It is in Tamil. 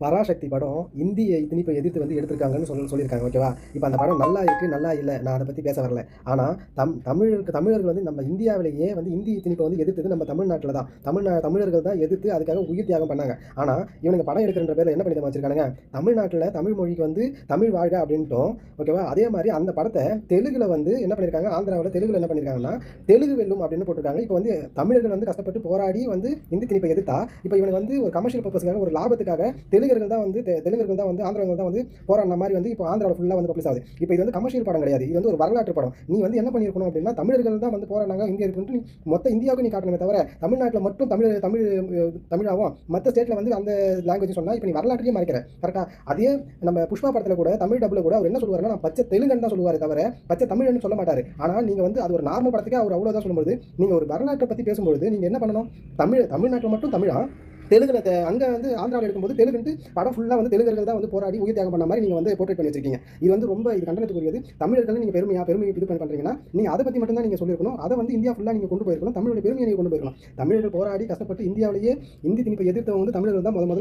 பராசக்தி படம் இந்திய திணிப்பை எதிர்த்து வந்து எடுத்திருக்காங்கன்னு சொல்லியிருக்காங்க. ஓகேவா? இப்போ அந்த படம் நல்லா இருக்கு, நல்லா இல்ல. நான் அத பத்தி பேச வரல. ஆனா, தமிழர்கள் வந்து நம்ம இந்தியாவிலேயே வந்து இந்தி திணிப்பை வந்து எதிர்த்தது நம்ம தமிழ்நாட்டுல தான். தமிழர்கள் தான் எதிர்த்து அதுக்காக உயிர் தியாகம் பண்ணாங்க. ஆனா, இவனுங்க படம் எடுக்கிறன்ற பேர்ல என்ன பண்ணி தெரியுமா வச்சிருக்கானுங்க? தமிழ்நாட்டுல தமிழ் மொழிக்கு வந்து தமிழ் வாழ்க அப்படின்ட்டும், ஓகேவா? அதே மாரி அந்த படத்த தெலுங்குல வந்து என்ன பண்ணியிருக்காங்க, ஆந்திராவுல தெலுங்குல என்ன பண்ணியிருக்காங்கன்னா, தெலுங்கு வெல்லும் அப்படின்னு போட்டிருக்காங்க. இப்போ வந்து தமிழர்கள் வந்து கஷ்டப்பட்டு போராடி வந்து இந்தி திணிப்பை எதிர்த்தா, இப்போ இவனுங்க வந்து ஒரு கமர்ஷியல் பர்ப்பஸ்க்காக, ஒரு லாபத்துக்காக தெலுங்கர்கள் தான் வந்து ஆந்திரர்கள் தான் வந்து போராடின மாதிரி வந்து இப்போ ஆந்திராவில் ஃபுல்லாக வந்து பப்ளிஷ் ஆகுது. இப்போ இது வந்து கமர்ஷியல் படம் கிடையாது. இது வந்து ஒரு வரலாற்று படம். நீ வந்து என்ன பண்ணியிருக்கணும் அப்படின்னா, தமிழர்கள் தான் வந்து போராடினாங்க இங்கே இருக்குன்ட்டு நீ மொத்த இந்தியாவுக்கு நீ காட்டணுமே தவிர, தமிழ்நாட்டில் மட்டும் தமிழ் தமிழ் தமிழாவும் மற்ற ஸ்டேட்டில் வந்து அந்த லாங்குவேஜ் சொன்னால் இப்போ நீ வரலாற்றையே மறைக்கிற. கரெக்டாக? அதே நம்ம புஷ்பா படத்தில் கூட தமிழ் டப்பில் கூட அவர் என்ன சொல்லுவாருன்னா, நான் பச்சை தெலுங்குன்னு தான் சொல்லுவார் தவிர பச்சை தமிழ்னு சொல்ல மாட்டார். ஆனால் நீங்கள் வந்து அது ஒரு நார்மல் படத்துக்கே அவர் அவ்வளோதான் சொல்லும்போது, நீங்கள் ஒரு வரலாற்றை பற்றி பேசும்பொழுது நீங்கள் என்ன பண்ணணும்? தமிழ்நாட்டில் மட்டும் தமிழா, தெலுங்குல அங்கே வந்து ஆந்திராவில் எடுக்கும்போது தெலுங்குன்ட்டு படம் ஃபுல்லாக வந்து தெலுங்கர்கள் தான் வந்து போராடி உயிர் தியாகம் பண்ண மாதிரி நீங்கள் வந்து போர்ட்ரேட் பண்ணி வச்சிருக்கீங்க. இது வந்து ரொம்ப இது கண்டனத்துக்குரியது. தமிழர்கள் நீங்கள் பெருமை இது பண்ணுறீங்கன்னா நீங்கள் அதை பற்றி மட்டும் தான் நீங்கள் சொல்லியிருக்கணும். அதை வந்து இந்தியா ஃபுல்லாக நீங்கள் கொண்டு போயிருக்கணும். தமிழோட பெருமையை நீங்கள் கொண்டு போயிருக்கணும். தமிழர்கள் போராடி கஷ்டப்பட்டு இந்தியாவிலேயே இந்தி திணிப்பை எதிர்த்தவங்க வந்து தமிழர்கள் தான் முதல்ல